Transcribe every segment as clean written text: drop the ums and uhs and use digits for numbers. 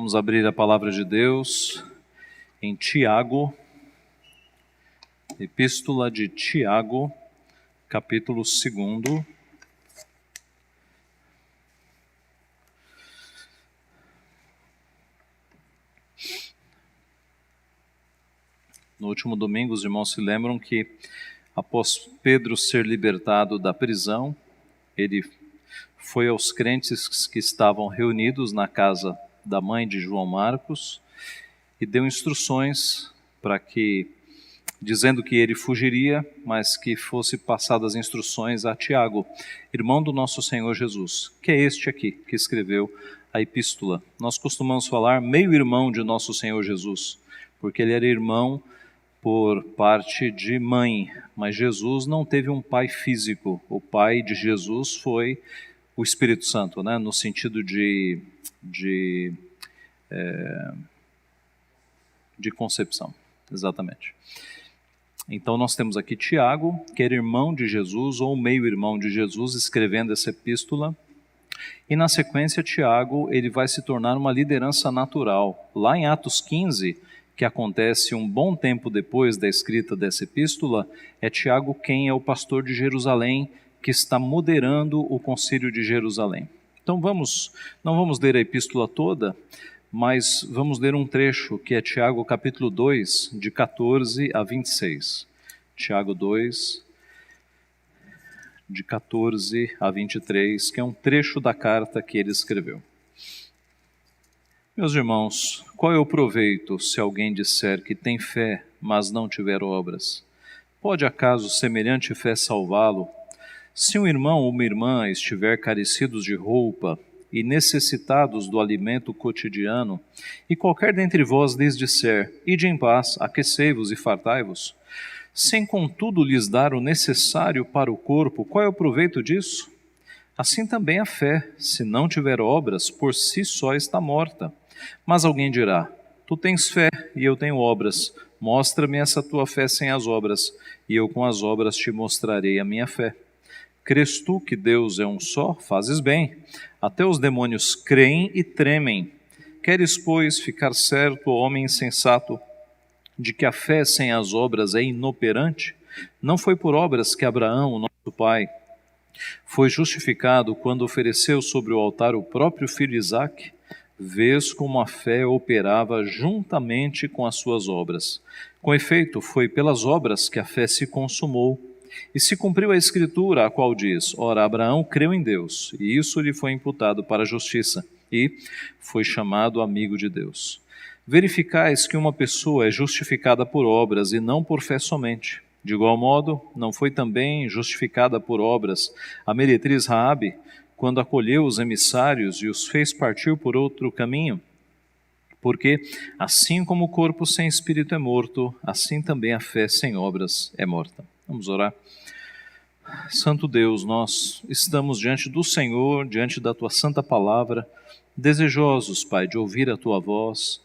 Vamos abrir a palavra de Deus em Tiago, Epístola de Tiago, capítulo 2. No último domingo, os irmãos se lembram que, após Pedro ser libertado da prisão, ele foi aos crentes que estavam reunidos na casa da mãe de João Marcos e deu instruções para que, dizendo que ele fugiria, mas que fosse passadas instruções a Tiago, irmão do nosso Senhor Jesus, que é este aqui que escreveu a epístola. Nós costumamos falar meio-irmão de nosso Senhor Jesus, porque ele era irmão por parte de mãe, mas Jesus não teve um pai físico. O pai de Jesus foi o Espírito Santo, né? No sentido de concepção, exatamente. Então nós temos aqui Tiago, que era irmão de Jesus, ou meio-irmão de Jesus, escrevendo essa epístola. E na sequência, Tiago, ele vai se tornar uma liderança natural. Lá em Atos 15, que acontece um bom tempo depois da escrita dessa epístola, é Tiago quem é o pastor de Jerusalém, que está moderando o concílio de Jerusalém. Então não vamos ler a epístola toda, mas vamos ler um trecho, que é Tiago capítulo 2, de 14 a 26. Tiago 2, de 14 a 23, que é um trecho da carta que ele escreveu. Meus irmãos, qual é o proveito se alguém disser que tem fé, mas não tiver obras? Pode acaso semelhante fé salvá-lo? Se um irmão ou uma irmã estiver carecidos de roupa e necessitados do alimento cotidiano, e qualquer dentre vós lhes disser, ide em paz, aquecei-vos e fartai-vos, sem contudo lhes dar o necessário para o corpo, qual é o proveito disso? Assim também a fé, se não tiver obras, por si só está morta. Mas alguém dirá, tu tens fé e eu tenho obras, mostra-me essa tua fé sem as obras, e eu com as obras te mostrarei a minha fé. Crês tu que Deus é um só? Fazes bem. Até os demônios creem e tremem. Queres, pois, ficar certo, homem insensato, de que a fé sem as obras é inoperante? Não foi por obras que Abraão, o nosso pai, foi justificado quando ofereceu sobre o altar o próprio filho Isaque? Vês como a fé operava juntamente com as suas obras. Com efeito, foi pelas obras que a fé se consumou. E se cumpriu a Escritura, a qual diz, ora, Abraão creu em Deus, e isso lhe foi imputado para a justiça, e foi chamado amigo de Deus. Verificais que uma pessoa é justificada por obras e não por fé somente. De igual modo, não foi também justificada por obras a meretriz Raabe, quando acolheu os emissários e os fez partir por outro caminho? Porque, assim como o corpo sem espírito é morto, assim também a fé sem obras é morta. Vamos orar. Santo Deus, nós estamos diante do Senhor, diante da Tua santa palavra, desejosos, Pai, de ouvir a Tua voz,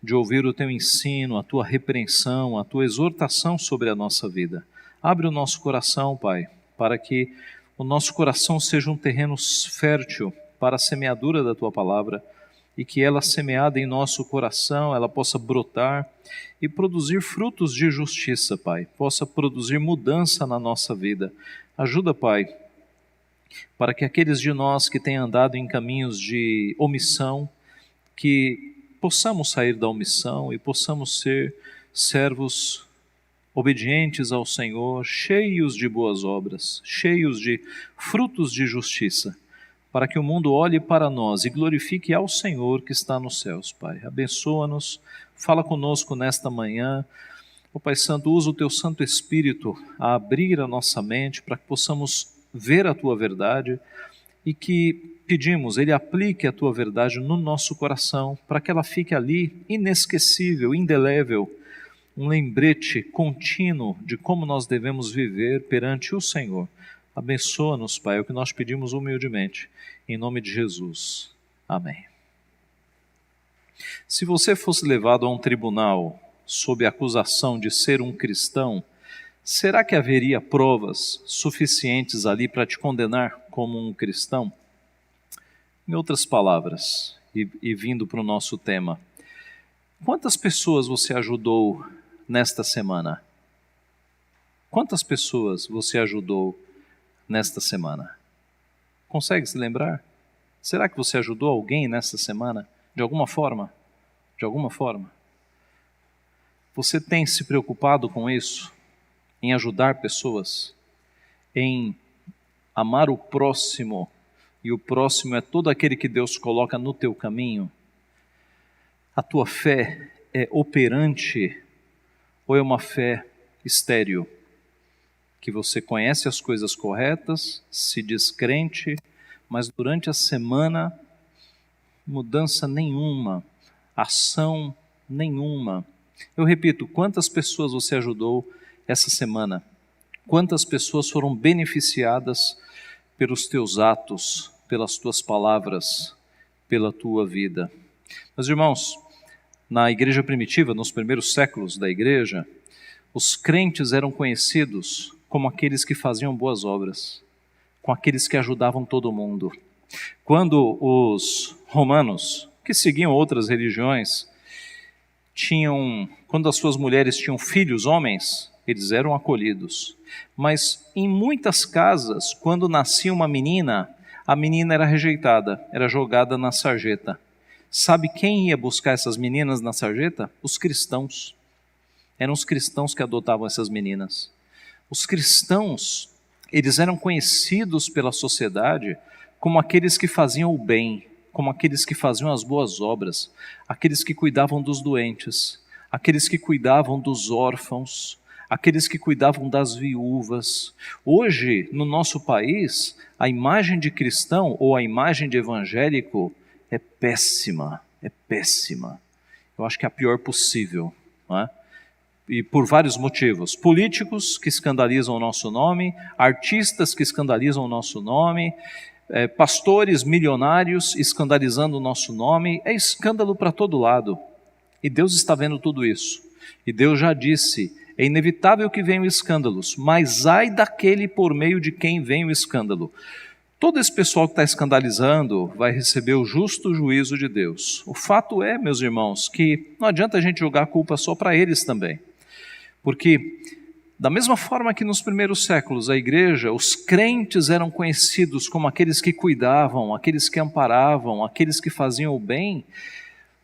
de ouvir o Teu ensino, a Tua repreensão, a Tua exortação sobre a nossa vida. Abre o nosso coração, Pai, para que o nosso coração seja um terreno fértil para a semeadura da Tua palavra e que ela, semeada em nosso coração, ela possa brotar e produzir frutos de justiça, Pai, possa produzir mudança na nossa vida. Ajuda, Pai, para que aqueles de nós que têm andado em caminhos de omissão, que possamos sair da omissão e possamos ser servos obedientes ao Senhor, cheios de boas obras, cheios de frutos de justiça, para que o mundo olhe para nós e glorifique ao Senhor que está nos céus, Pai. Abençoa-nos, fala conosco nesta manhã. Ó Pai Santo, usa o Teu Santo Espírito a abrir a nossa mente para que possamos ver a Tua verdade e que pedimos, Ele aplique a Tua verdade no nosso coração, para que ela fique ali inesquecível, indelével, um lembrete contínuo de como nós devemos viver perante o Senhor. Abençoa-nos, Pai, é o que nós pedimos humildemente, em nome de Jesus. Amém. Se você fosse levado a um tribunal sob a acusação de ser um cristão, será que haveria provas suficientes ali para te condenar como um cristão? Em outras palavras, e vindo para o nosso tema. Quantas pessoas você ajudou nesta semana? Quantas pessoas você ajudou nesta semana? Consegue se lembrar? Será que você ajudou alguém nesta semana? De alguma forma? De alguma forma? Você tem se preocupado com isso? Em ajudar pessoas? Em amar o próximo? E o próximo é todo aquele que Deus coloca no teu caminho? A tua fé é operante ou é uma fé estéril? Que você conhece as coisas corretas, se diz crente, mas durante a semana, mudança nenhuma, ação nenhuma. Eu repito, quantas pessoas você ajudou essa semana? Quantas pessoas foram beneficiadas pelos teus atos, pelas tuas palavras, pela tua vida? Meus irmãos, na igreja primitiva, nos primeiros séculos da igreja, os crentes eram conhecidos como aqueles que faziam boas obras, com aqueles que ajudavam todo mundo. Quando os romanos, que seguiam outras religiões, quando as suas mulheres tinham filhos homens, eles eram acolhidos. Mas em muitas casas, quando nascia uma menina, a menina era rejeitada, era jogada na sarjeta. Sabe quem ia buscar essas meninas na sarjeta? Os cristãos. Eram os cristãos que adotavam essas meninas. Os cristãos, eles eram conhecidos pela sociedade como aqueles que faziam o bem, como aqueles que faziam as boas obras, aqueles que cuidavam dos doentes, aqueles que cuidavam dos órfãos, aqueles que cuidavam das viúvas. Hoje, no nosso país, a imagem de cristão ou a imagem de evangélico é péssima, é péssima. Eu acho que é a pior possível, não é? E por vários motivos. Políticos que escandalizam o nosso nome, artistas que escandalizam o nosso nome, pastores milionários escandalizando o nosso nome, é escândalo para todo lado. E Deus está vendo tudo isso. E Deus já disse, é inevitável que venham escândalos, mas ai daquele por meio de quem vem o escândalo. Todo esse pessoal que está escandalizando vai receber o justo juízo de Deus. O fato é, meus irmãos, que não adianta a gente jogar a culpa só para eles também. Porque, da mesma forma que nos primeiros séculos a igreja, os crentes eram conhecidos como aqueles que cuidavam, aqueles que amparavam, aqueles que faziam o bem,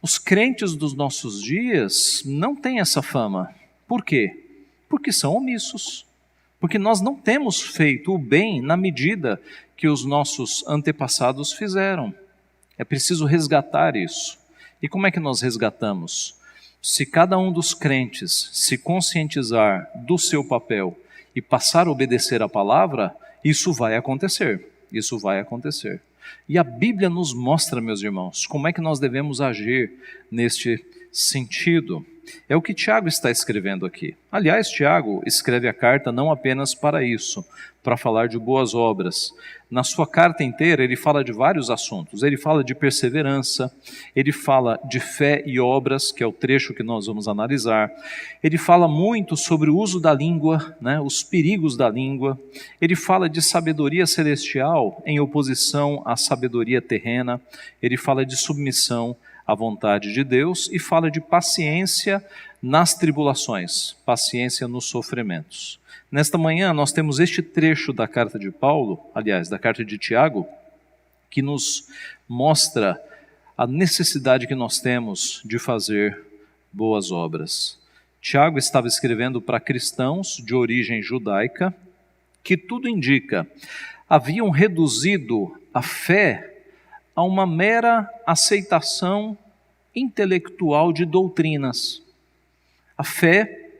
os crentes dos nossos dias não têm essa fama. Por quê? Porque são omissos. Porque nós não temos feito o bem na medida que os nossos antepassados fizeram. É preciso resgatar isso. E como é que nós resgatamos? Se cada um dos crentes se conscientizar do seu papel e passar a obedecer a palavra, isso vai acontecer. Isso vai acontecer. E a Bíblia nos mostra, meus irmãos, como é que nós devemos agir neste sentido. É o que Tiago está escrevendo aqui. Aliás, Tiago escreve a carta não apenas para isso, para falar de boas obras. Na sua carta inteira ele fala de vários assuntos. Ele fala de perseverança, ele fala de fé e obras, que é o trecho que nós vamos analisar. Ele fala muito sobre o uso da língua, né, os perigos da língua. Ele fala de sabedoria celestial em oposição à sabedoria terrena. Ele fala de submissão à vontade de Deus e fala de paciência nas tribulações, paciência nos sofrimentos. Nesta manhã nós temos este trecho da carta de Paulo, aliás, da carta de Tiago, que nos mostra a necessidade que nós temos de fazer boas obras. Tiago estava escrevendo para cristãos de origem judaica, que tudo indica, haviam reduzido a fé a uma mera aceitação intelectual de doutrinas. A fé,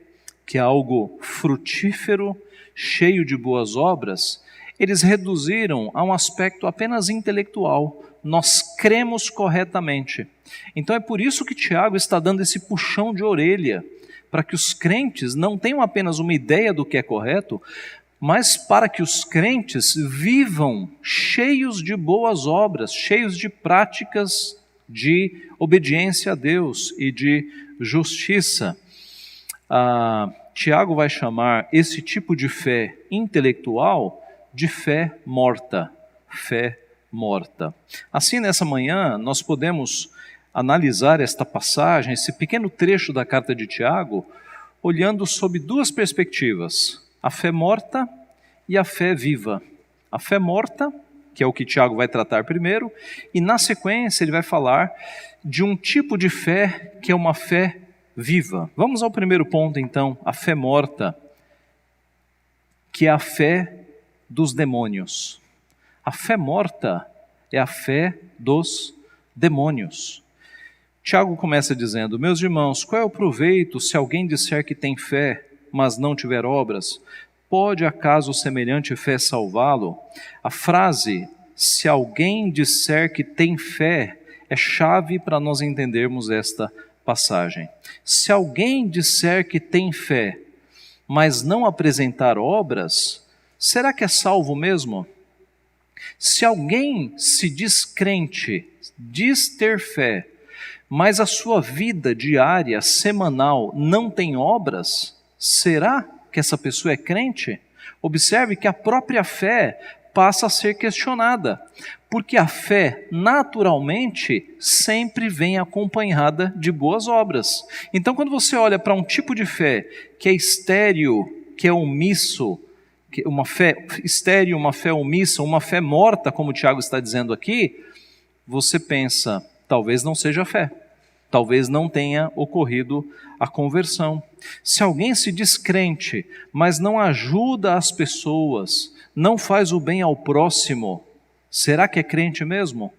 que é algo frutífero, cheio de boas obras, eles reduziram a um aspecto apenas intelectual. Nós cremos corretamente. Então é por isso que Tiago está dando esse puxão de orelha, para que os crentes não tenham apenas uma ideia do que é correto, mas para que os crentes vivam cheios de boas obras, cheios de práticas de obediência a Deus e de justiça. Tiago vai chamar esse tipo de fé intelectual de fé morta, fé morta. Assim, nessa manhã, nós podemos analisar esta passagem, esse pequeno trecho da carta de Tiago, olhando sob duas perspectivas: a fé morta e a fé viva. A fé morta, que é o que Tiago vai tratar primeiro, e na sequência ele vai falar de um tipo de fé que é uma fé viva. Vamos ao primeiro ponto então, a fé morta, que é a fé dos demônios. A fé morta é a fé dos demônios. Tiago começa dizendo: meus irmãos, qual é o proveito se alguém disser que tem fé, mas não tiver obras? Pode acaso semelhante fé salvá-lo? A frase, se alguém disser que tem fé, é chave para nós entendermos esta passagem. Se alguém disser que tem fé, mas não apresentar obras, será que é salvo mesmo? Se alguém se diz crente, diz ter fé, mas a sua vida diária, semanal, não tem obras, será que essa pessoa é crente? Observe que a própria fé passa a ser questionada, porque a fé, naturalmente, sempre vem acompanhada de boas obras. Então, quando você olha para um tipo de fé que é estéril, que é omisso, uma fé estéril, uma fé omissa, uma fé morta, como o Tiago está dizendo aqui, você pensa, talvez não seja fé, talvez não tenha ocorrido a conversão. Se alguém se diz crente, mas não ajuda as pessoas, não faz o bem ao próximo, será que é crente mesmo?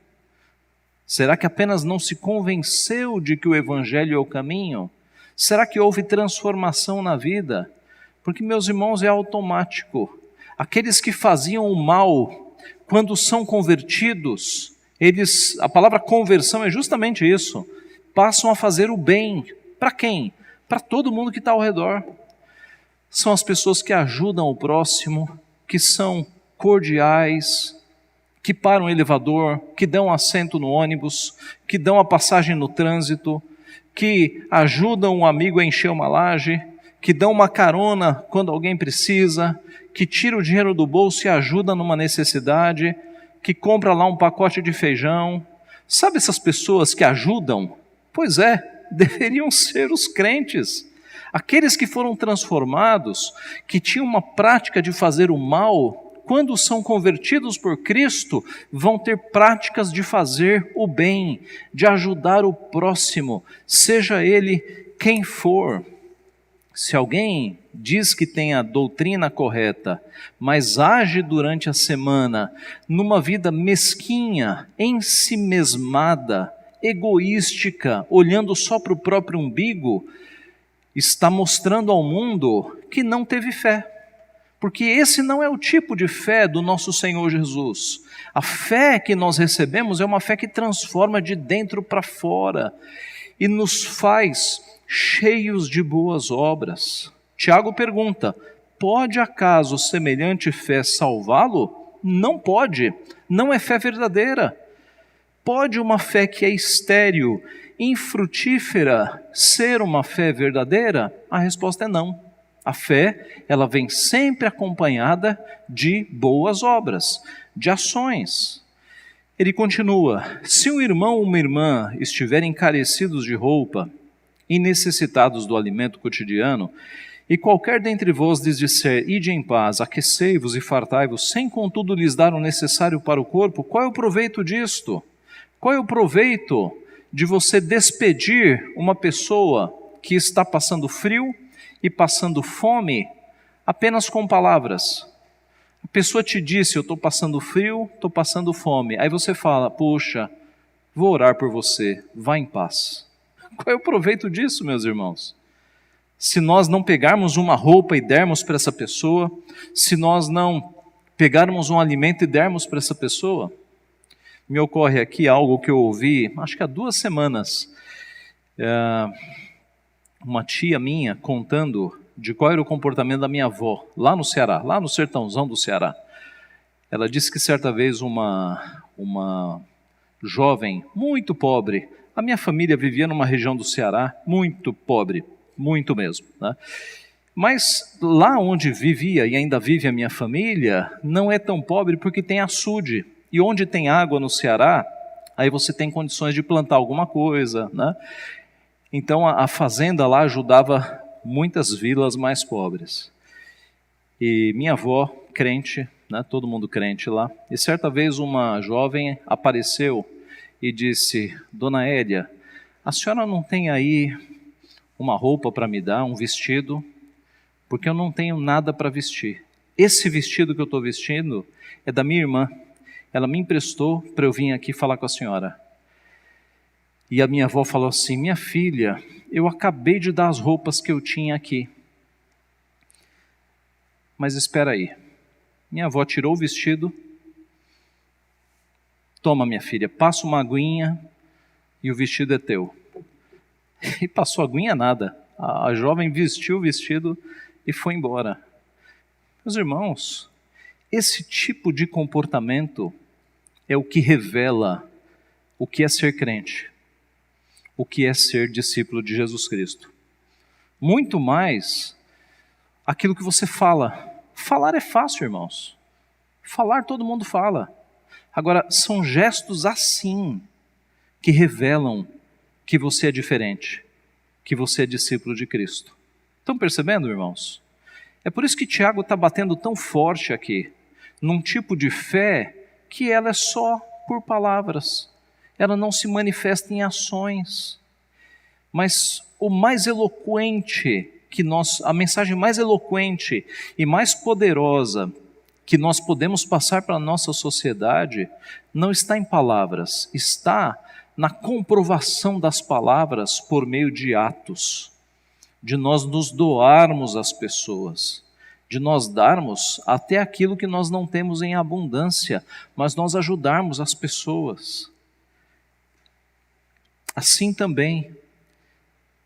Será que apenas não se convenceu de que o Evangelho é o caminho? Será que houve transformação na vida? Porque, meus irmãos, é automático. Aqueles que faziam o mal, quando são convertidos, a palavra conversão é justamente isso, passam a fazer o bem. Para quem? Para todo mundo que está ao redor. São as pessoas que ajudam o próximo, que são cordiais, que param o elevador, que dão assento no ônibus, que dão a passagem no trânsito, que ajudam um amigo a encher uma laje, que dão uma carona quando alguém precisa, que tira o dinheiro do bolso e ajuda numa necessidade, que compra lá um pacote de feijão. Sabe essas pessoas que ajudam? Pois é, deveriam ser os crentes. Aqueles que foram transformados, que tinham uma prática de fazer o mal, quando são convertidos por Cristo, vão ter práticas de fazer o bem, de ajudar o próximo, seja ele quem for. Se alguém diz que tem a doutrina correta, mas age durante a semana numa vida mesquinha, ensimesmada, egoística, olhando só para o próprio umbigo, está mostrando ao mundo que não teve fé. Porque esse não é o tipo de fé do nosso Senhor Jesus. A fé que nós recebemos é uma fé que transforma de dentro para fora e nos faz cheios de boas obras. Tiago pergunta: pode acaso semelhante fé salvá-lo? Não pode, não é fé verdadeira. Pode uma fé que é estéril, infrutífera, ser uma fé verdadeira? A resposta é não. A fé, ela vem sempre acompanhada de boas obras, de ações. Ele continua: se um irmão ou uma irmã estiverem carecidos de roupa e necessitados do alimento cotidiano, e qualquer dentre vós lhes disser: ide em paz, aquecei-vos e fartai-vos, sem contudo lhes dar o necessário para o corpo, qual é o proveito disto? Qual é o proveito de você despedir uma pessoa que está passando frio e passando fome apenas com palavras? A pessoa te disse: eu estou passando frio, estou passando fome. Aí você fala: puxa, vou orar por você, vá em paz. Qual é o proveito disso, meus irmãos? Se nós não pegarmos uma roupa e dermos para essa pessoa, se nós não pegarmos um alimento e dermos para essa pessoa. Me ocorre aqui algo que eu ouvi, acho que há 2 semanas, uma tia minha contando de qual era o comportamento da minha avó, lá no Ceará, lá no sertãozão do Ceará. Ela disse que certa vez uma jovem muito pobre, a minha família vivia numa região do Ceará muito pobre, muito mesmo, né? Mas lá onde vivia e ainda vive a minha família, não é tão pobre porque tem açude. E onde tem água no Ceará, aí você tem condições de plantar alguma coisa, né? Então a fazenda lá ajudava muitas vilas mais pobres. E minha avó, crente, né, todo mundo crente lá, e certa vez uma jovem apareceu e disse: Dona Hélia, a senhora não tem aí uma roupa para me dar, um vestido? Porque eu não tenho nada para vestir. Esse vestido que eu estou vestindo é da minha irmã. Ela me emprestou para eu vir aqui falar com a senhora. E a minha avó falou assim: minha filha, eu acabei de dar as roupas que eu tinha aqui. Mas espera aí. Minha avó tirou o vestido. Toma, minha filha, passa uma aguinha e o vestido é teu. E passou aguinha nada. A jovem vestiu o vestido e foi embora. Meus irmãos, esse tipo de comportamento é o que revela o que é ser crente, o que é ser discípulo de Jesus Cristo. Muito mais aquilo que você fala. Falar é fácil, irmãos. Falar todo mundo fala. Agora, são gestos assim que revelam que você é diferente, que você é discípulo de Cristo. Estão percebendo, irmãos? É por isso que Tiago está batendo tão forte aqui, num tipo de fé que ela é só por palavras, ela não se manifesta em ações. Mas o mais eloquente a mensagem mais eloquente e mais poderosa que nós podemos passar para a nossa sociedade não está em palavras, está na comprovação das palavras por meio de atos, de nós nos doarmos às pessoas, de nós darmos até aquilo que nós não temos em abundância, mas nós ajudarmos as pessoas. Assim também,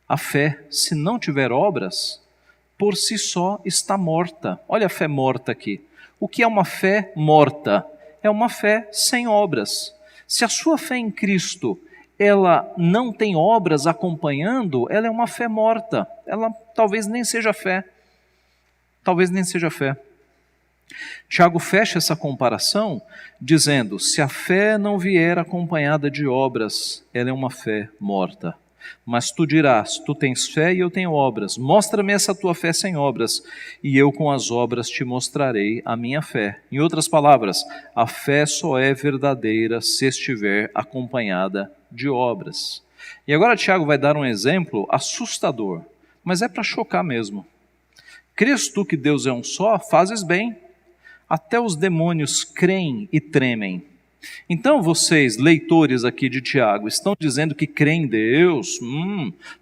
a fé, se não tiver obras, por si só está morta. Olha a fé morta aqui. O que é uma fé morta? É uma fé sem obras. Se a sua fé em Cristo, ela não tem obras acompanhando, ela é uma fé morta. Ela talvez nem seja fé. Talvez nem seja fé. Tiago fecha essa comparação dizendo: se a fé não vier acompanhada de obras, ela é uma fé morta. Mas tu dirás: tu tens fé e eu tenho obras. Mostra-me essa tua fé sem obras, e eu com as obras te mostrarei a minha fé. Em outras palavras, a fé só é verdadeira se estiver acompanhada de obras. E agora Tiago vai dar um exemplo assustador, mas é para chocar mesmo. Crês tu que Deus é um só? Fazes bem. Até os demônios creem e tremem. Então vocês, leitores aqui de Tiago, estão dizendo que creem em Deus?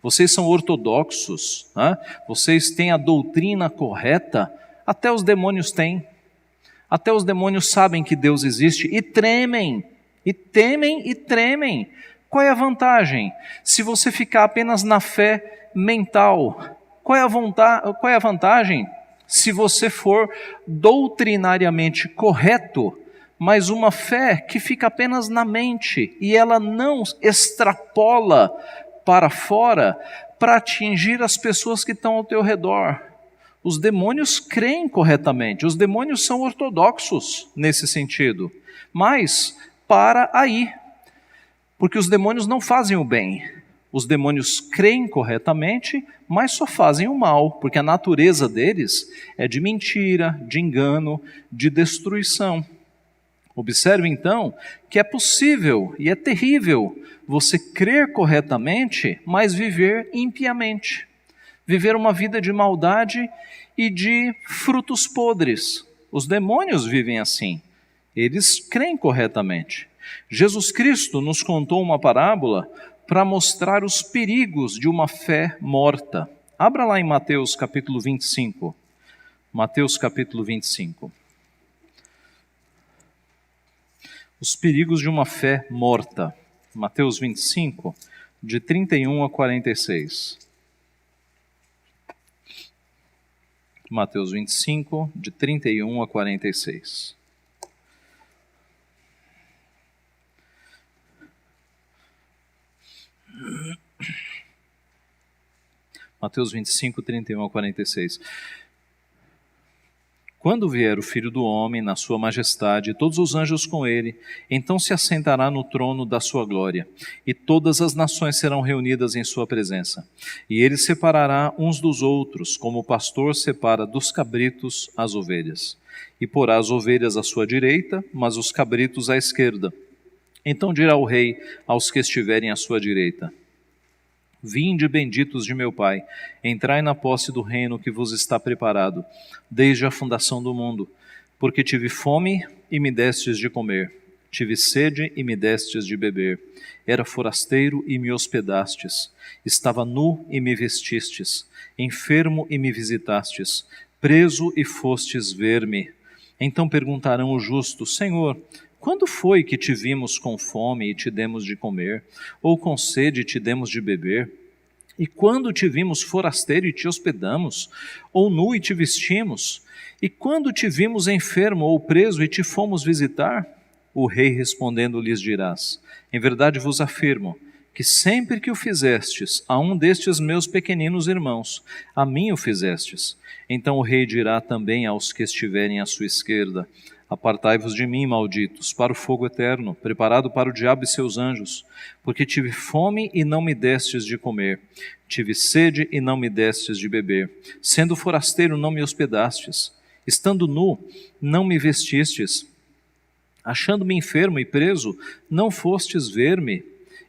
Vocês são ortodoxos, né? Vocês têm a doutrina correta? Até os demônios têm. Até os demônios sabem que Deus existe e tremem, e temem e tremem. Qual é a vantagem? Se você ficar apenas na fé mental, qual é a vantagem? Se você for doutrinariamente correto, mas uma fé que fica apenas na mente e ela não extrapola para fora para atingir as pessoas que estão ao teu redor. Os demônios creem corretamente, os demônios são ortodoxos nesse sentido, mas para aí, porque os demônios não fazem o bem. Os demônios creem corretamente, mas só fazem o mal, porque a natureza deles é de mentira, de engano, de destruição. Observe então que é possível e é terrível você crer corretamente, mas viver impiamente. Viver uma vida de maldade e de frutos podres. Os demônios vivem assim. Eles creem corretamente. Jesus Cristo nos contou uma parábola para mostrar os perigos de uma fé morta. Abra lá em Mateus capítulo 25. Mateus capítulo 25. Os perigos de uma fé morta. Mateus 25, de 31 a 46. Mateus 25, de 31 a 46. Mateus 25, 31 a 46. Quando vier o Filho do Homem na sua majestade, e todos os anjos com ele, então se assentará no trono da sua glória, e todas as nações serão reunidas em sua presença. E ele separará uns dos outros, como o pastor separa dos cabritos as ovelhas. E porá as ovelhas à sua direita, mas os cabritos à esquerda. Então dirá o rei aos que estiverem à sua direita: Vinde, benditos de meu Pai, entrai na posse do reino que vos está preparado, desde a fundação do mundo. Porque tive fome e me destes de comer, tive sede e me destes de beber, era forasteiro e me hospedastes, estava nu e me vestistes, enfermo e me visitastes, preso e fostes ver-me. Então perguntarão os justos: Senhor, quando foi que te vimos com fome e te demos de comer, ou com sede e te demos de beber? E quando te vimos forasteiro e te hospedamos, ou nu e te vestimos? E quando te vimos enfermo ou preso e te fomos visitar? O rei respondendo lhes dirás: Em verdade vos afirmo, que sempre que o fizestes a um destes meus pequeninos irmãos, a mim o fizestes. Então o rei dirá também aos que estiverem à sua esquerda: Apartai-vos de mim, malditos, para o fogo eterno, preparado para o diabo e seus anjos, porque tive fome e não me destes de comer, tive sede e não me destes de beber, sendo forasteiro não me hospedastes, estando nu não me vestistes, achando-me enfermo e preso, não fostes ver-me.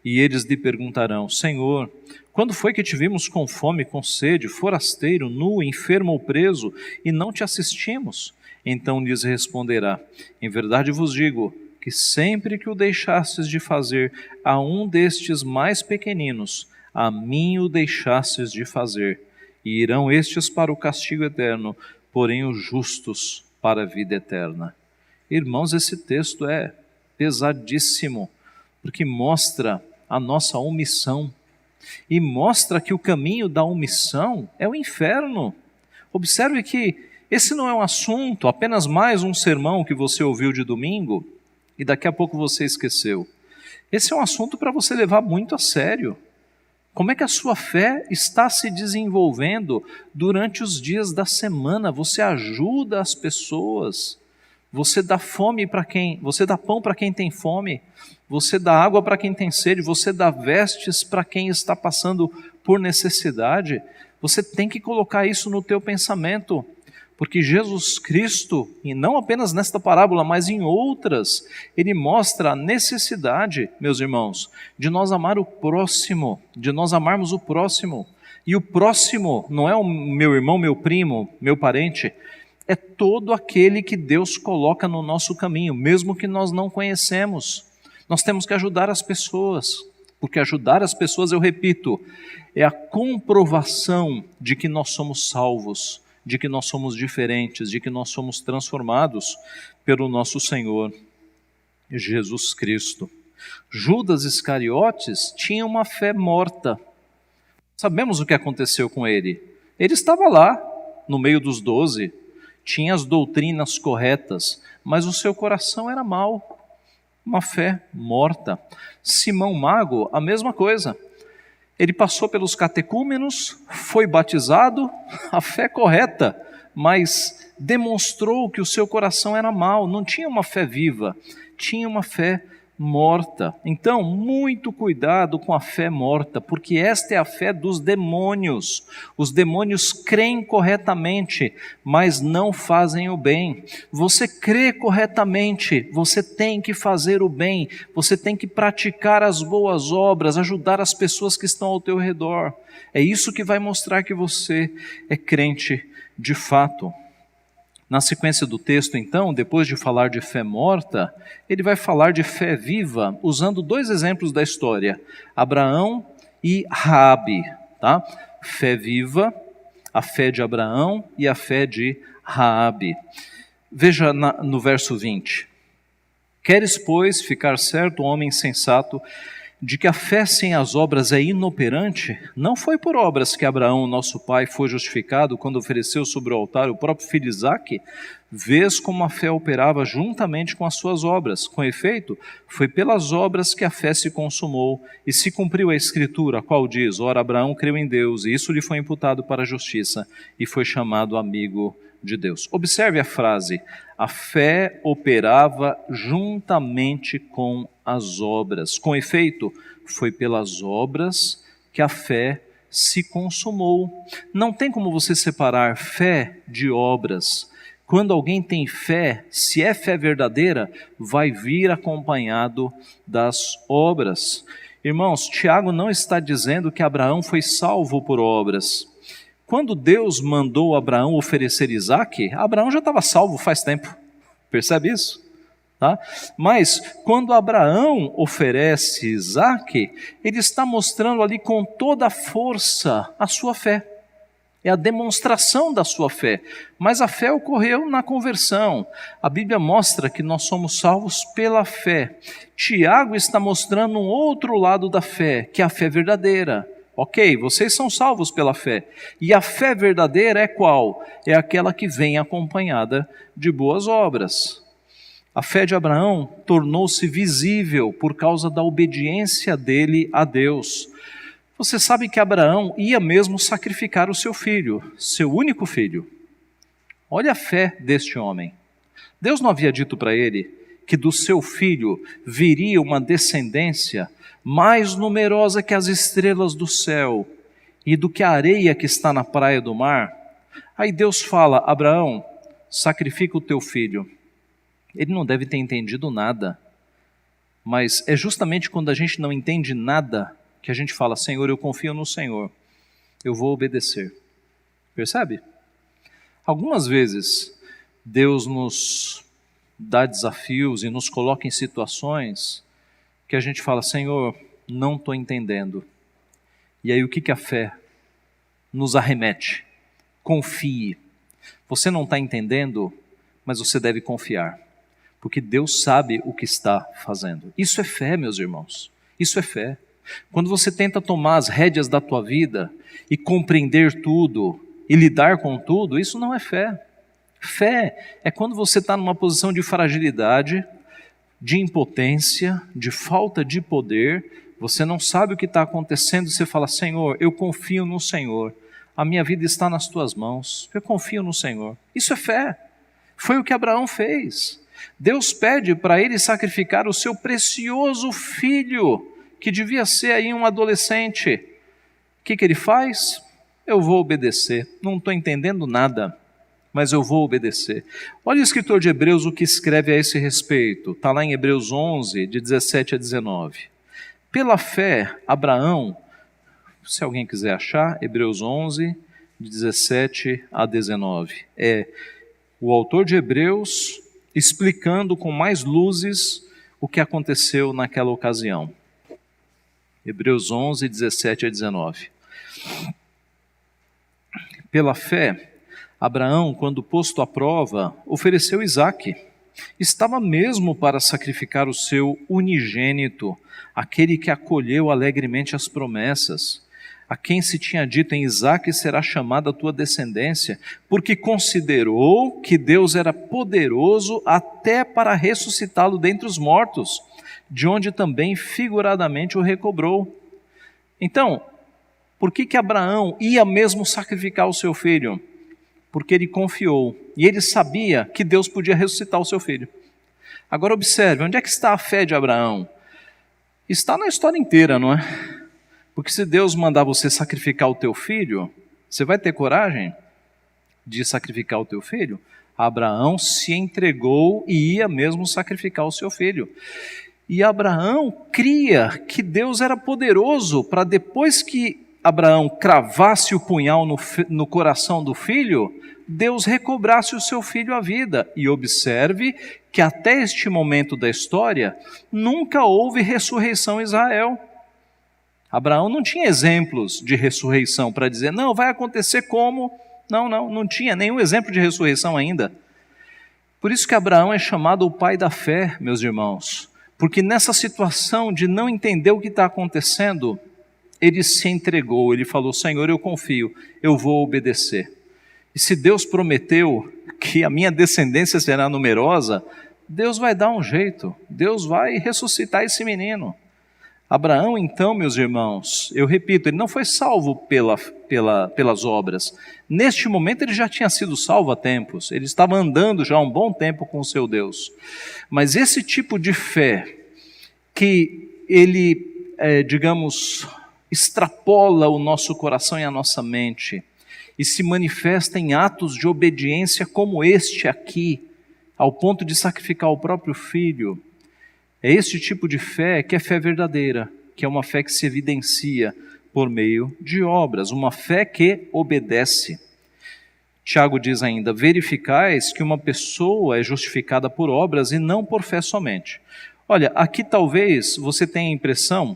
E eles lhe perguntarão: Senhor, quando foi que te vimos com fome, com sede, forasteiro, nu, enfermo ou preso, e não te assistimos? Então lhes responderá: Em verdade vos digo, que sempre que o deixastes de fazer a um destes mais pequeninos, a mim o deixastes de fazer. E irão estes para o castigo eterno, porém os justos para a vida eterna. Irmãos, esse texto é pesadíssimo, porque mostra a nossa omissão, e mostra que o caminho da omissão é o inferno. Observe que esse não é um assunto, apenas mais um sermão que você ouviu de domingo, e daqui a pouco você esqueceu. Esse é um assunto para você levar muito a sério. Como é que a sua fé está se desenvolvendo durante os dias da semana? Você ajuda as pessoas, você dá fome para quem, você dá pão para quem tem fome, você dá água para quem tem sede, você dá vestes para quem está passando por necessidade. Você tem que colocar isso no teu pensamento, porque Jesus Cristo, e não apenas nesta parábola, mas em outras, ele mostra a necessidade, meus irmãos, de nós amar o próximo, de nós amarmos o próximo. E o próximo não é o meu irmão, meu primo, meu parente, é todo aquele que Deus coloca no nosso caminho, mesmo que nós não conhecemos. Nós temos que ajudar as pessoas, porque ajudar as pessoas, eu repito, é a comprovação de que nós somos salvos, de que nós somos diferentes, de que nós somos transformados pelo nosso Senhor Jesus Cristo. Judas Iscariotes tinha uma fé morta. Sabemos o que aconteceu com ele. Ele estava lá, no meio dos 12, tinha as doutrinas corretas, mas o seu coração era mau, uma fé morta. Simão Mago, a mesma coisa. Ele passou pelos catecúmenos, foi batizado, a fé correta, mas demonstrou que o seu coração era mau, não tinha uma fé viva, tinha uma fé morta. Então, muito cuidado com a fé morta, porque esta é a fé dos demônios. Os demônios creem corretamente, mas não fazem o bem. Você crê corretamente, você tem que fazer o bem, você tem que praticar as boas obras, ajudar as pessoas que estão ao teu redor. É isso que vai mostrar que você é crente de fato. Na sequência do texto, então, depois de falar de fé morta, ele vai falar de fé viva, usando dois exemplos da história, Abraão e Raabe, tá? Fé viva, a fé de Abraão e a fé de Raabe. Veja no verso 20. Queres, pois, ficar certo, homem sensato, de que a fé sem as obras é inoperante? Não foi por obras que Abraão, nosso pai, foi justificado quando ofereceu sobre o altar o próprio filho Isaque? Vês como a fé operava juntamente com as suas obras. Com efeito, foi pelas obras que a fé se consumou e se cumpriu a Escritura, a qual diz: ora, Abraão creu em Deus, e isso lhe foi imputado para a justiça, e foi chamado amigo de Deus. Observe a frase: a fé operava juntamente com as obras. Com efeito, foi pelas obras que a fé se consumou. Não tem como você separar fé de obras. Quando alguém tem fé, se é fé verdadeira, vai vir acompanhado das obras. Irmãos, Tiago não está dizendo que Abraão foi salvo por obras. Quando Deus mandou Abraão oferecer Isaque, Abraão já estava salvo faz tempo. Percebe isso? Tá? Mas quando Abraão oferece Isaque, ele está mostrando ali com toda a força a sua fé. É a demonstração da sua fé. Mas a fé ocorreu na conversão. A Bíblia mostra que nós somos salvos pela fé. Tiago está mostrando um outro lado da fé, que é a fé verdadeira. Ok, vocês são salvos pela fé. E a fé verdadeira é qual? É aquela que vem acompanhada de boas obras. A fé de Abraão tornou-se visível por causa da obediência dele a Deus. Você sabe que Abraão ia mesmo sacrificar o seu filho, seu único filho. Olha a fé deste homem. Deus não havia dito para ele que do seu filho viria uma descendência mais numerosa que as estrelas do céu e do que a areia que está na praia do mar? Aí Deus fala: Abraão, sacrifica o teu filho. Ele não deve ter entendido nada, mas é justamente quando a gente não entende nada que a gente fala: Senhor, eu confio no Senhor, eu vou obedecer. Percebe? Algumas vezes Deus nos dá desafios e nos coloca em situações que a gente fala: Senhor, não estou entendendo. E aí o que a fé nos arremete? Confie. Você não está entendendo, mas você deve confiar, porque Deus sabe o que está fazendo. Isso é fé, meus irmãos. Isso é fé. Quando você tenta tomar as rédeas da tua vida e compreender tudo e lidar com tudo, isso não é fé. Fé é quando você está numa posição de fragilidade, de impotência, de falta de poder, você não sabe o que está acontecendo, você fala: Senhor, eu confio no Senhor, a minha vida está nas tuas mãos, eu confio no Senhor. Isso é fé. Foi o que Abraão fez. Deus pede para ele sacrificar o seu precioso filho, que devia ser aí um adolescente. O que ele faz? Eu vou obedecer. Não estou entendendo nada, mas eu vou obedecer. Olha o escritor de Hebreus o que escreve a esse respeito. Está lá em Hebreus 11, de 17 a 19. Pela fé, Abraão, se alguém quiser achar, Hebreus 11, de 17 a 19. É o autor de Hebreus explicando com mais luzes o que aconteceu naquela ocasião. Hebreus 11, 17 a 19. Pela fé, Abraão, quando posto à prova, ofereceu Isaque. Estava mesmo para sacrificar o seu unigênito, aquele que acolheu alegremente as promessas, a quem se tinha dito: em Isaque será chamada a tua descendência, porque considerou que Deus era poderoso até para ressuscitá-lo dentre os mortos, de onde também figuradamente o recobrou. Então, por que Abraão ia mesmo sacrificar o seu filho? Porque ele confiou, e ele sabia que Deus podia ressuscitar o seu filho. Agora observe, onde é que está a fé de Abraão? Está na história inteira, não é? Porque se Deus mandar você sacrificar o teu filho, você vai ter coragem de sacrificar o teu filho? Abraão se entregou e ia mesmo sacrificar o seu filho. E Abraão cria que Deus era poderoso para, depois que Abraão cravasse o punhal no coração do filho, Deus recobrasse o seu filho à vida. E observe que até este momento da história, nunca houve ressurreição em Israel. Abraão não tinha exemplos de ressurreição para dizer: não, vai acontecer como... Não tinha nenhum exemplo de ressurreição ainda. Por isso que Abraão é chamado o pai da fé, meus irmãos, porque nessa situação de não entender o que está acontecendo, ele se entregou, ele falou: Senhor, eu confio, eu vou obedecer. E se Deus prometeu que a minha descendência será numerosa, Deus vai dar um jeito, Deus vai ressuscitar esse menino. Abraão, então, meus irmãos, eu repito, ele não foi salvo pelas obras. Neste momento ele já tinha sido salvo há tempos, ele estava andando já há um bom tempo com o seu Deus. Mas esse tipo de fé, que ele, digamos, extrapola o nosso coração e a nossa mente, e se manifesta em atos de obediência como este aqui, ao ponto de sacrificar o próprio filho, é este tipo de fé que é fé verdadeira, que é uma fé que se evidencia por meio de obras, uma fé que obedece. Tiago diz ainda: verificais que uma pessoa é justificada por obras e não por fé somente. Olha, aqui talvez você tenha a impressão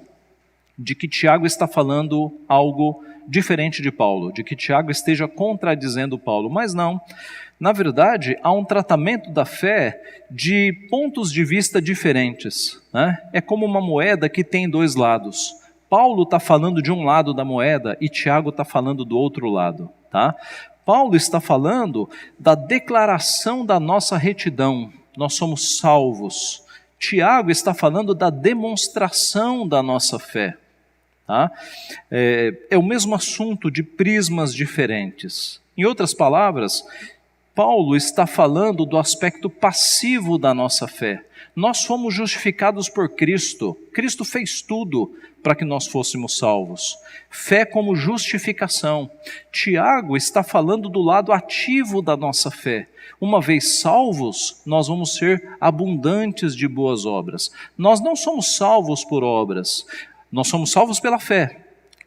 de que Tiago está falando algo diferente de Paulo, de que Tiago esteja contradizendo Paulo, mas não. Na verdade, há um tratamento da fé de pontos de vista diferentes, né? É como uma moeda que tem dois lados. Paulo está falando de um lado da moeda e Tiago está falando do outro lado, tá? Paulo está falando da declaração da nossa retidão, nós somos salvos. Tiago está falando da demonstração da nossa fé. Tá? É o mesmo assunto de prismas diferentes. Em outras palavras, Paulo está falando do aspecto passivo da nossa fé. Nós fomos justificados por Cristo. Cristo fez tudo para que nós fôssemos salvos. Fé como justificação. Tiago está falando do lado ativo da nossa fé. Uma vez salvos, nós vamos ser abundantes de boas obras. Nós não somos salvos por obras, nós somos salvos pela fé.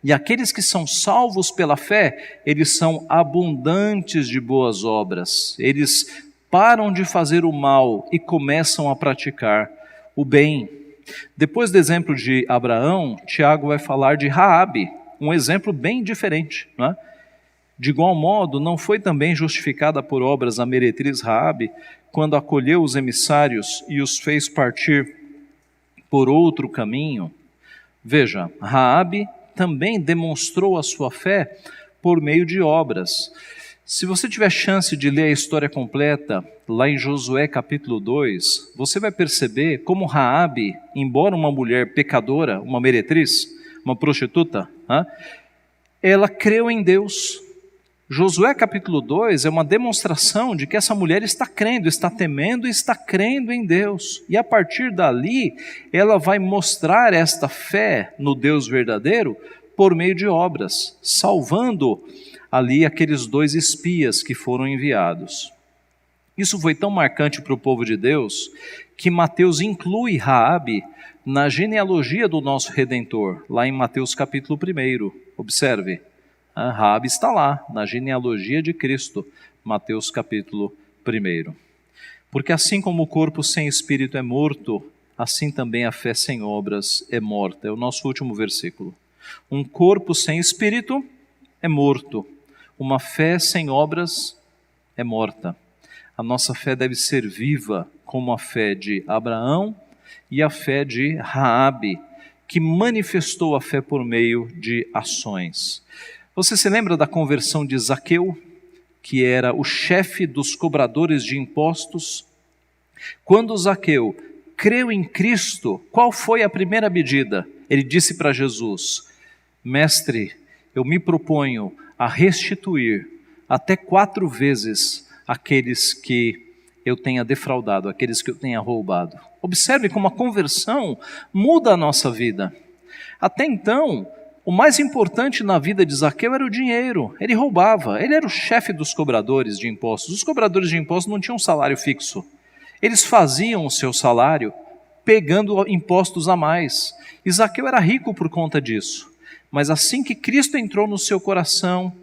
E aqueles que são salvos pela fé, eles são abundantes de boas obras. Eles param de fazer o mal e começam a praticar o bem. Depois do exemplo de Abraão, Tiago vai falar de Raabe, um exemplo bem diferente, não é? De igual modo, não foi também justificada por obras a meretriz Raabe, quando acolheu os emissários e os fez partir por outro caminho? Veja, Raabe também demonstrou a sua fé por meio de obras. Se você tiver chance de ler a história completa, lá em Josué capítulo 2, você vai perceber como Raabe, embora uma mulher pecadora, uma meretriz, uma prostituta, ela creu em Deus. Josué capítulo 2 é uma demonstração de que essa mulher está crendo, está temendo e está crendo em Deus. E a partir dali, ela vai mostrar esta fé no Deus verdadeiro por meio de obras, salvando ali aqueles 2 espias que foram enviados. Isso foi tão marcante para o povo de Deus, que Mateus inclui Raabe na genealogia do nosso Redentor, lá em Mateus capítulo 1. Observe. Raabe está lá, na genealogia de Cristo, Mateus capítulo 1. Porque assim como o corpo sem espírito é morto, assim também a fé sem obras é morta. É o nosso último versículo. Um corpo sem espírito é morto, uma fé sem obras é morta. A nossa fé deve ser viva, como a fé de Abraão e a fé de Raabe, que manifestou a fé por meio de ações. Você se lembra da conversão de Zaqueu, que era o chefe dos cobradores de impostos? Quando Zaqueu creu em Cristo, qual foi a primeira medida? Ele disse para Jesus: Mestre, eu me proponho a restituir até 4 vezes aqueles que eu tenha defraudado, aqueles que eu tenha roubado. Observe como a conversão muda a nossa vida. Até então, o mais importante na vida de Zaqueu era o dinheiro. Ele roubava, ele era o chefe dos cobradores de impostos. Os cobradores de impostos não tinham um salário fixo. Eles faziam o seu salário pegando impostos a mais. E Zaqueu era rico por conta disso. Mas assim que Cristo entrou no seu coração,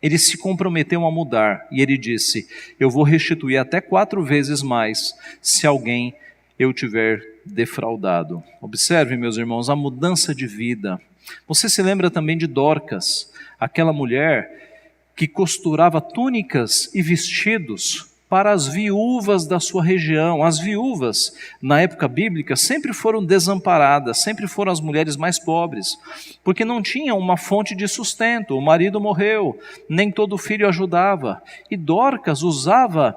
ele se comprometeu a mudar. E ele disse: eu vou restituir até 4 vezes mais se alguém eu tiver defraudado. Observe, meus irmãos, a mudança de vida. Você se lembra também de Dorcas, aquela mulher que costurava túnicas e vestidos para as viúvas da sua região. As viúvas, na época bíblica, sempre foram desamparadas, sempre foram as mulheres mais pobres, porque não tinham uma fonte de sustento, o marido morreu, nem todo filho ajudava. E Dorcas usava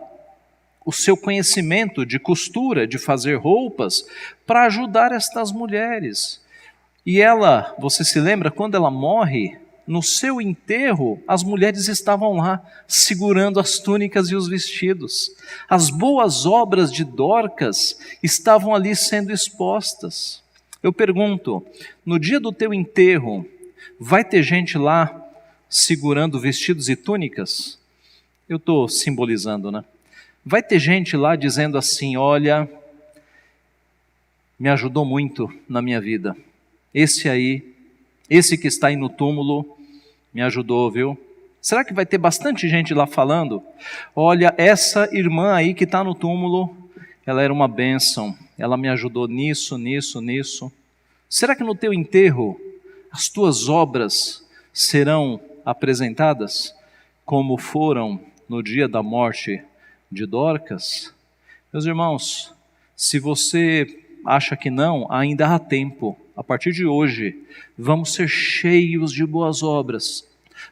o seu conhecimento de costura, de fazer roupas, para ajudar estas mulheres. E ela, você se lembra, quando ela morre, no seu enterro, as mulheres estavam lá, segurando as túnicas e os vestidos. As boas obras de Dorcas estavam ali sendo expostas. Eu pergunto, no dia do teu enterro, vai ter gente lá segurando vestidos e túnicas? Eu estou simbolizando, né? Vai ter gente lá dizendo assim, olha, me ajudou muito na minha vida. Esse que está aí no túmulo, me ajudou, viu? Será que vai ter bastante gente lá falando? Olha, essa irmã aí que está no túmulo, ela era uma bênção, ela me ajudou nisso, nisso, nisso. Será que no teu enterro, as tuas obras serão apresentadas como foram no dia da morte de Dorcas? Meus irmãos, se você acha que não, ainda há tempo. A partir de hoje, vamos ser cheios de boas obras.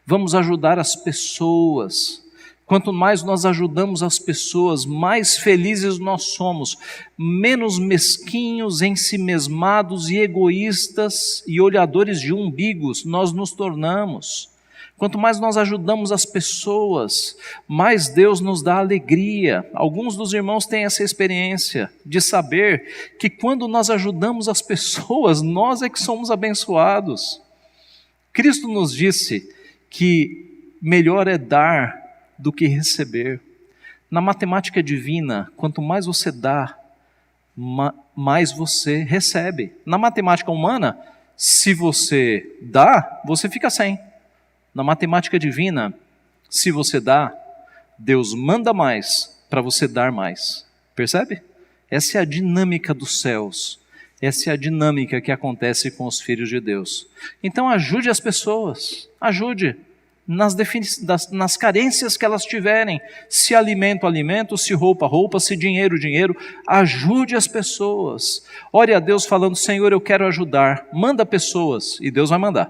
Vamos ajudar as pessoas. Quanto mais nós ajudamos as pessoas, mais felizes nós somos, menos mesquinhos, ensimesmados e egoístas e olhadores de umbigos nós nos tornamos. Quanto mais nós ajudamos as pessoas, mais Deus nos dá alegria. Alguns dos irmãos têm essa experiência de saber que quando nós ajudamos as pessoas, nós é que somos abençoados. Cristo nos disse que melhor é dar do que receber. Na matemática divina, quanto mais você dá, mais você recebe. Na matemática humana, se você dá, você fica sem. Na matemática divina, se você dá, Deus manda mais para você dar mais. Percebe? Essa é a dinâmica dos céus. Essa é a dinâmica que acontece com os filhos de Deus. Então ajude as pessoas, ajude nas carências que elas tiverem. Se alimento, alimento, se roupa, roupa, se dinheiro, dinheiro. Ajude as pessoas. Ore a Deus falando, Senhor, eu quero ajudar. Manda pessoas e Deus vai mandar.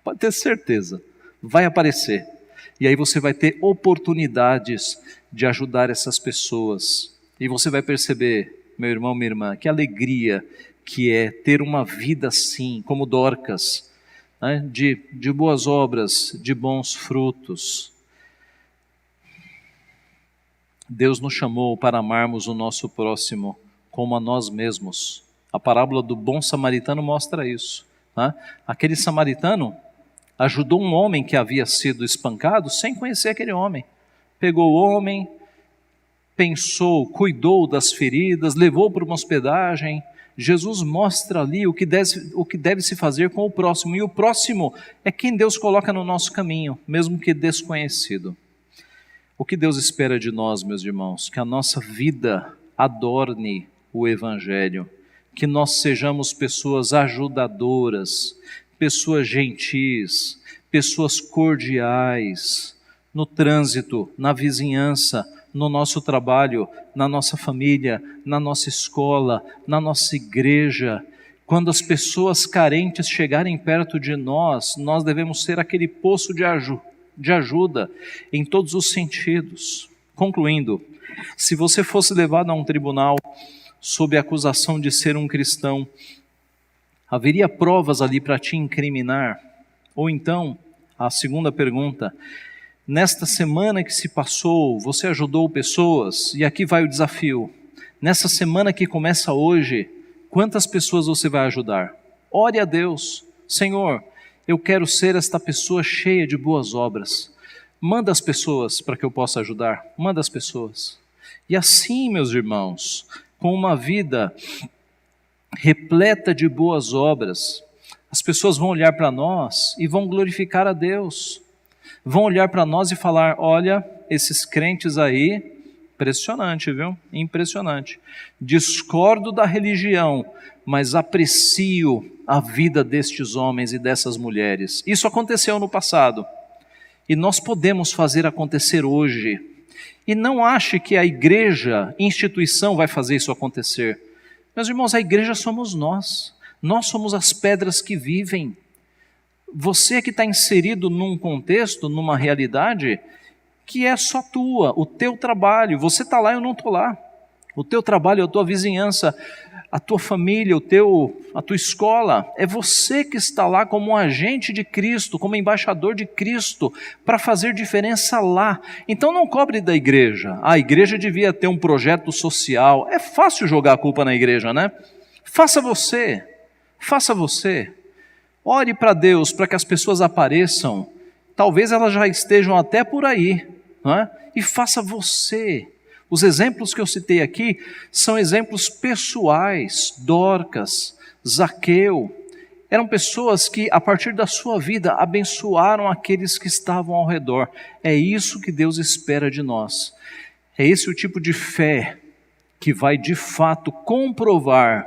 Pode ter certeza, vai aparecer. E aí você vai ter oportunidades de ajudar essas pessoas. E você vai perceber, meu irmão, minha irmã, que alegria que é ter uma vida assim, como Dorcas, né? de boas obras, de bons frutos. Deus nos chamou para amarmos o nosso próximo como a nós mesmos. A parábola do bom samaritano mostra isso. Né? Aquele samaritano ajudou um homem que havia sido espancado sem conhecer aquele homem. Pegou o homem, pensou, cuidou das feridas, levou para uma hospedagem. Jesus mostra ali o que deve se fazer com o próximo. E o próximo é quem Deus coloca no nosso caminho, mesmo que desconhecido. O que Deus espera de nós, meus irmãos? Que a nossa vida adorne o Evangelho. Que nós sejamos pessoas ajudadoras, pessoas gentis, pessoas cordiais, no trânsito, na vizinhança, no nosso trabalho, na nossa família, na nossa escola, na nossa igreja. Quando as pessoas carentes chegarem perto de nós, nós devemos ser aquele poço de ajuda em todos os sentidos. Concluindo, se você fosse levado a um tribunal sob a acusação de ser um cristão, haveria provas ali para te incriminar? Ou então, a segunda pergunta, nesta semana que se passou, você ajudou pessoas? E aqui vai o desafio. Nessa semana que começa hoje, quantas pessoas você vai ajudar? Ore a Deus. Senhor, eu quero ser esta pessoa cheia de boas obras. Manda as pessoas para que eu possa ajudar. Manda as pessoas. E assim, meus irmãos, com uma vida repleta de boas obras, as pessoas vão olhar para nós e vão glorificar a Deus. Vão olhar para nós e falar, olha, esses crentes aí, impressionante, viu? Impressionante. Discordo da religião, mas aprecio a vida destes homens e dessas mulheres. Isso aconteceu no passado. E nós podemos fazer acontecer hoje. E não ache que a igreja, instituição, vai fazer isso acontecer. Meus irmãos, a igreja somos nós. Nós somos as pedras que vivem. Você que está inserido num contexto, numa realidade que é só tua, o teu trabalho. Você está lá, eu não estou lá. O teu trabalho é a tua vizinhança. a tua família, a tua escola. É você que está lá como um agente de Cristo, como embaixador de Cristo, para fazer diferença lá. Então não cobre da igreja. A igreja devia ter um projeto social. É fácil jogar a culpa na igreja, né? Faça você. Ore para Deus para que as pessoas apareçam. Talvez elas já estejam até por aí, não é? E faça você. Os exemplos que eu citei aqui são exemplos pessoais. Dorcas, Zaqueu, eram pessoas que a partir da sua vida abençoaram aqueles que estavam ao redor. É isso que Deus espera de nós. É esse o tipo de fé que vai de fato comprovar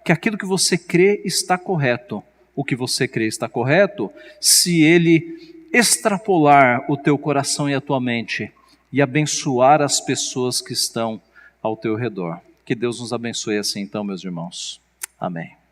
que aquilo que você crê está correto. O que você crê está correto se ele extrapolar o teu coração e a tua mente e abençoar as pessoas que estão ao teu redor. Que Deus nos abençoe assim então, meus irmãos. Amém.